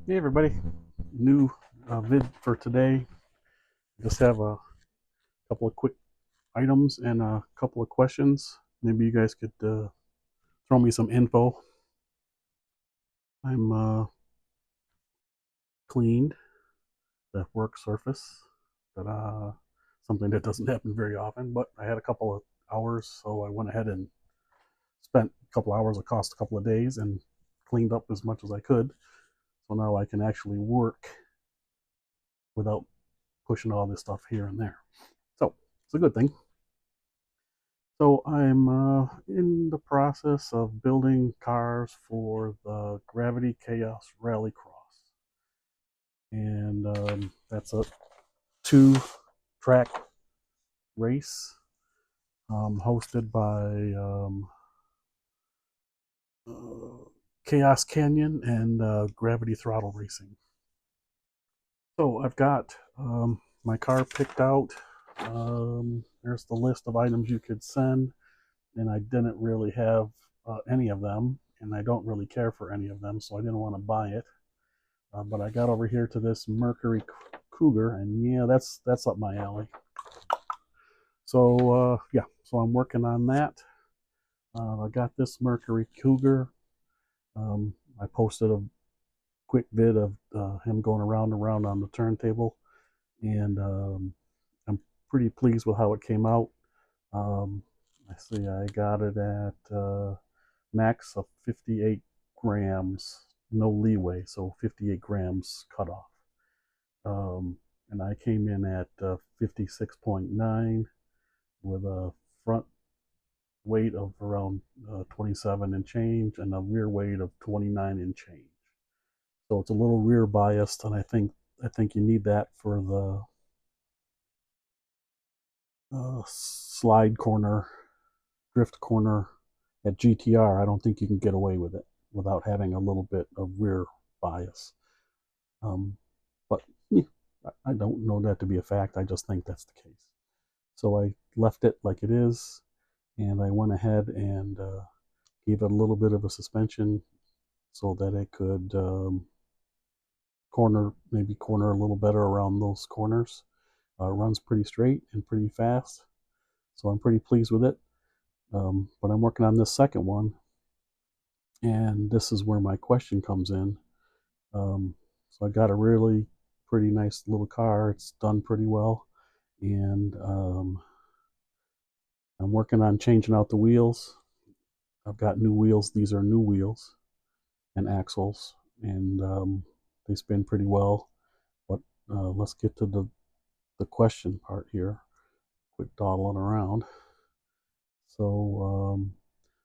Hey everybody, new vid for today. Just have a couple of quick items and a couple of questions. Maybe you guys could throw me some info. I'm cleaned the work surface. That something that doesn't happen very often, but I had a couple of hours, so I went ahead and spent a couple hours. It cost a couple of days and cleaned up as much as I could. So now I can actually work without pushing all this stuff here and there. So it's a good thing. So I'm in the process of building cars for the Gravity Chaos Rallycross, and that's a two-track race hosted by uh, Chaos Canyon and Gravity Throttle Racing. So I've got my car picked out. There's the list of items you could send, and I didn't really have any of them, and I don't really care for any of them, so I didn't want to buy it. But I got over here to this Mercury Cougar, and yeah, that's up my alley. So yeah, so I'm working on that. I got this Mercury Cougar. I posted a quick vid of him going around and around on the turntable, and I'm pretty pleased with how it came out. Um, I see I got it at max of 58 grams, no leeway, so 58 grams cutoff. And I came in at 56.9 with a front weight of around 27 and change and a rear weight of 29 and change. So it's a little rear biased, and I think you need that for the slide corner, drift corner at GTR. I don't think you can get away with it without having a little bit of rear bias. Um, but yeah, I don't know that to be a fact. I just think that's the case. So I left it like it is, and I went ahead and gave it a little bit of a suspension so that it could maybe corner a little better around those corners. It runs pretty straight and pretty fast, so I'm pretty pleased with it. But I'm working on this second one, and this is where my question comes in. So I got a really pretty nice little car. It's done pretty well, and I'm working on changing out the wheels. I've got new wheels. These are new wheels and axles, and they spin pretty well. But let's get to the question part here. Quit dawdling around. So,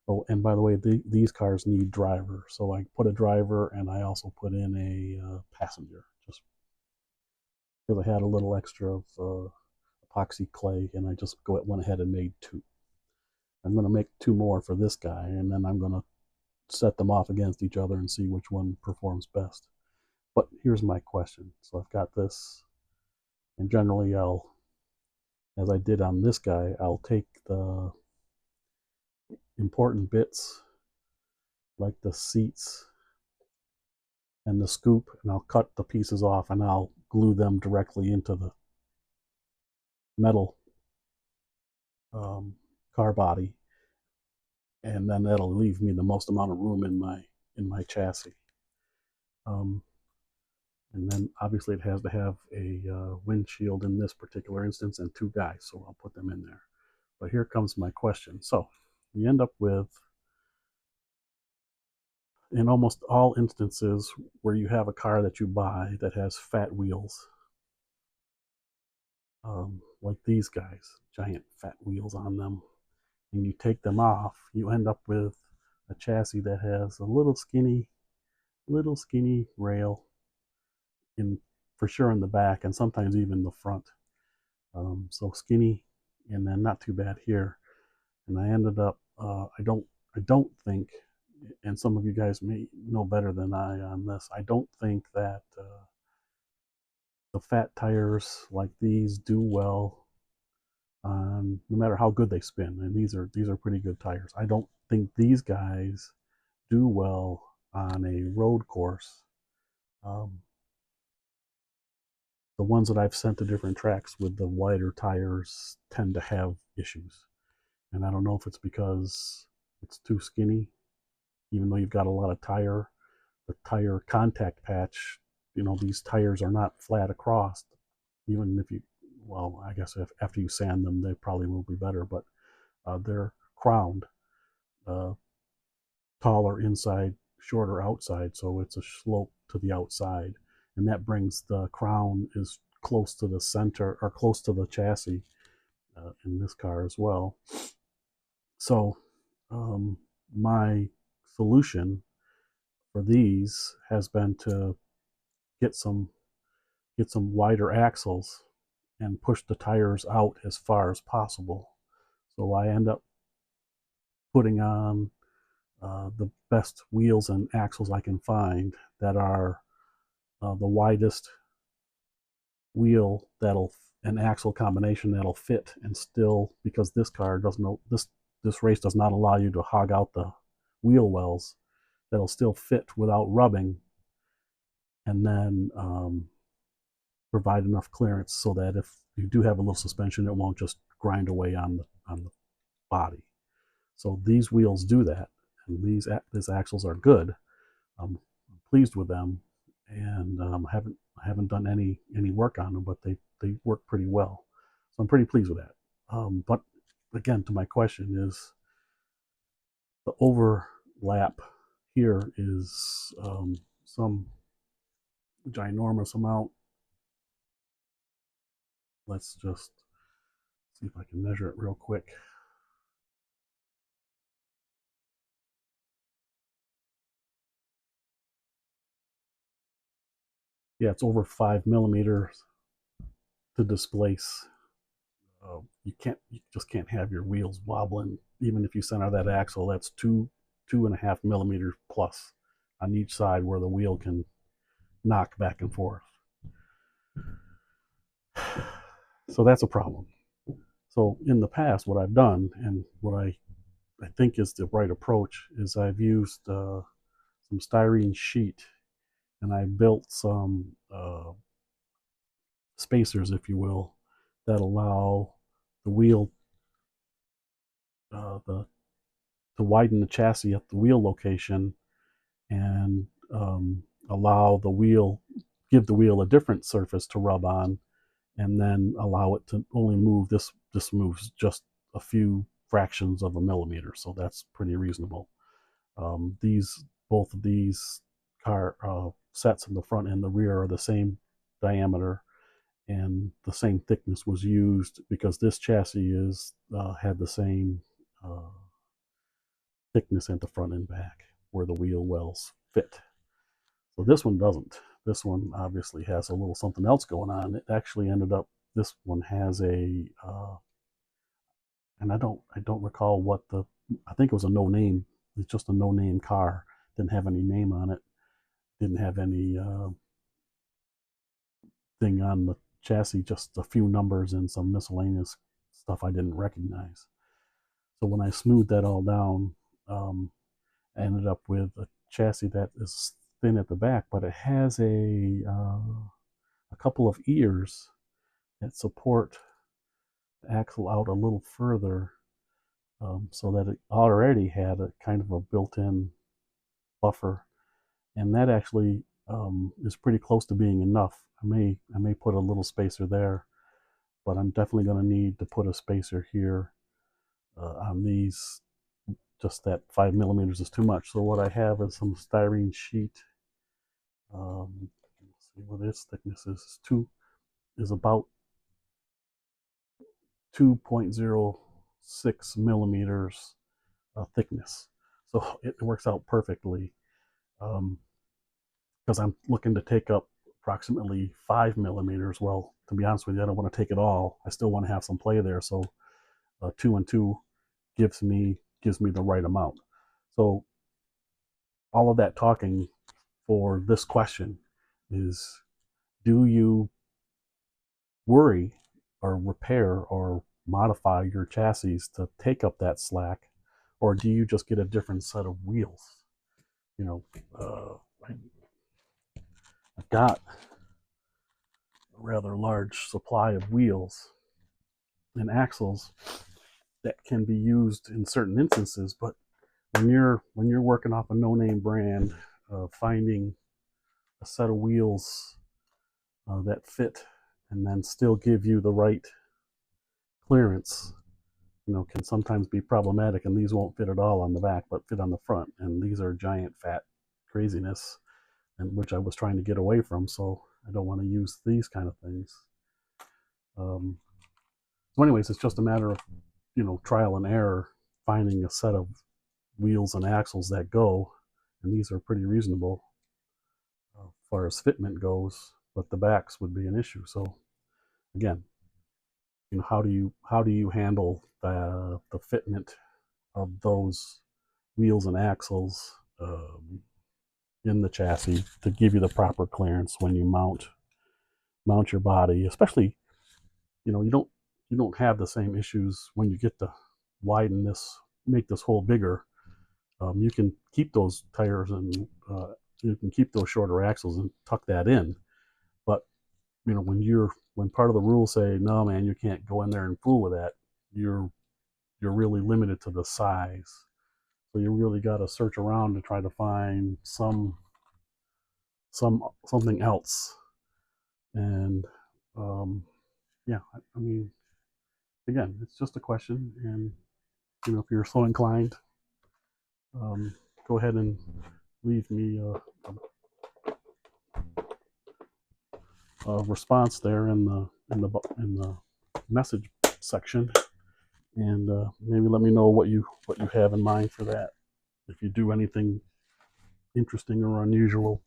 oh, and by the way, these cars need driver. So I put a driver, and I also put in a passenger, just because I had a little extra of epoxy clay, and I just went ahead and made two. I'm going to make two more for this guy, and then I'm going to set them off against each other and see which one performs best. But here's my question. So I've got this, and generally as I did on this guy, I'll take the important bits like the seats and the scoop, and I'll cut the pieces off and I'll glue them directly into the metal car body, and then that'll leave me the most amount of room in my chassis. Um, and then obviously it has to have a windshield in this particular instance and two guys, so I'll put them in there. But here comes my question. So you end up with, in almost all instances where you have a car that you buy that has fat wheels, like these guys, giant fat wheels on them, and you take them off, you end up with a chassis that has a little skinny rail in, for sure, in the back, and sometimes even the front. So skinny, and then not too bad here. And I ended up, I don't think, and some of you guys may know better than I on this. I don't think that the fat tires like these do well on, no matter how good they spin. And these are pretty good tires. I don't think these guys do well on a road course Um, the ones that I've sent to different tracks with the wider tires tend to have issues. And I don't know if it's because it's too skinny, even though you've got a lot of tire. The tire contact patch, these tires are not flat across. Even if you, well, I guess if, after you sand them, they probably will be better, but they're crowned, uh, taller inside, shorter outside, so it's a slope to the outside, and that brings the crown is close to the center or close to the chassis in this car as well. So um, my solution for these has been to get some get some wider axles and push the tires out as far as possible. So I end up putting on the best wheels and axles I can find that are the widest wheel that'll an axle combination that'll fit and still, because this car doesn't know this race does not allow you to hog out the wheel wells, that'll still fit without rubbing, and then provide enough clearance so that if you do have a little suspension, it won't just grind away on the body. So these wheels do that, and these axles are good. I'm pleased with them, and haven't done any work on them, but they work pretty well. So I'm pretty pleased with that. But again, to my question is the overlap here is some ginormous amount. Let's just see if I can measure it real quick. Yeah, it's over 5 millimeters to displace. You just can't have your wheels wobbling. Even if you center that axle, that's 2.5 millimeters plus on each side where the wheel can knock back and forth. So that's a problem. So in the past, what I've done and what I think is the right approach is I've used some styrene sheet, and I built some spacers, if you will, that allow the wheel the to widen the chassis at the wheel location, and allow the wheel, give the wheel a different surface to rub on, and then allow it to only move this moves just a few fractions of a millimeter, so that's pretty reasonable. These both of these car sets in the front and the rear are the same diameter, and the same thickness was used because this chassis is had the same uh, thickness at the front and back where the wheel wells fit. So this one doesn't. This one obviously has a little something else going on. It actually ended up. This one has and I don't recall what the. I think it was a no name. It's just a no name car. Didn't have any name on it. Didn't have any thing on the chassis. Just a few numbers and some miscellaneous stuff I didn't recognize. So when I smoothed that all down, I ended up with a chassis that is thin at the back, but it has a couple of ears that support the axle out a little further, so that it already had a kind of a built-in buffer, and that actually is pretty close to being enough. I may put a little spacer there, but I'm definitely going to need to put a spacer here on these. Just that 5 millimeters is too much. So what I have is some styrene sheet. Let's see what its thickness is about 2.06 millimeters thickness. So it works out perfectly, because I'm looking to take up approximately 5 millimeters. Well, to be honest with you, I don't want to take it all. I still want to have some play there. So 2 and 2 gives me the right amount. So all of that talking for this question is: do you worry or repair or modify your chassis to take up that slack, or do you just get a different set of wheels? You know, uh, I, got a rather large supply of wheels and axles that can be used in certain instances. But when you're working off a no-name brand, finding a set of wheels that fit and then still give you the right clearance, can sometimes be problematic. And these won't fit at all on the back, but fit on the front. And these are giant fat craziness, and which I was trying to get away from. So I don't want to use these kind of things. So, anyways, it's just a matter of trial and error, finding a set of wheels and axles that go, and these are pretty reasonable as far as fitment goes. But the backs would be an issue. So again, how do you handle the fitment of those wheels and axles in the chassis to give you the proper clearance when you mount your body, especially you don't have the same issues when you get to widen this, make this hole bigger. You can keep those tires and you can keep those shorter axles and tuck that in. But when part of the rules say, no man, you can't go in there and fool with that, you're really limited to the size. So you really got to search around to try to find something else. And yeah, I mean, again, it's just a question. And if you're so inclined, go ahead and leave me a response there in the message section, and maybe let me know what you have in mind for that. If you do anything interesting or unusual,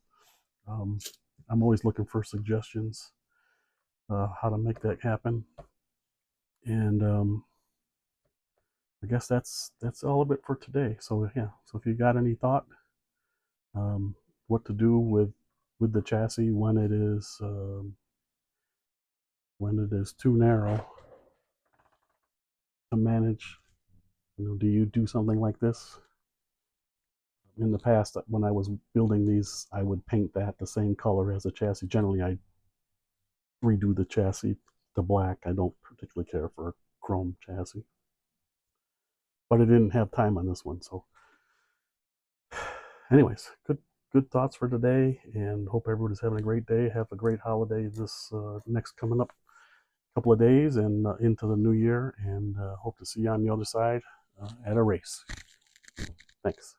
I'm always looking for suggestions how to make that happen. And I guess that's all of it for today. So yeah, so if you got any thought, what to do with the chassis when it is too narrow to manage, do you do something like this? In the past, when I was building these, I would paint that the same color as the chassis. Generally, I redo the chassis to black. I don't particularly care for a chrome chassis, but I didn't have time on this one. So anyways, good thoughts for today, and hope everybody's having a great day. Have a great holiday this next coming up couple of days, and into the new year, and hope to see you on the other side at a race. Thanks.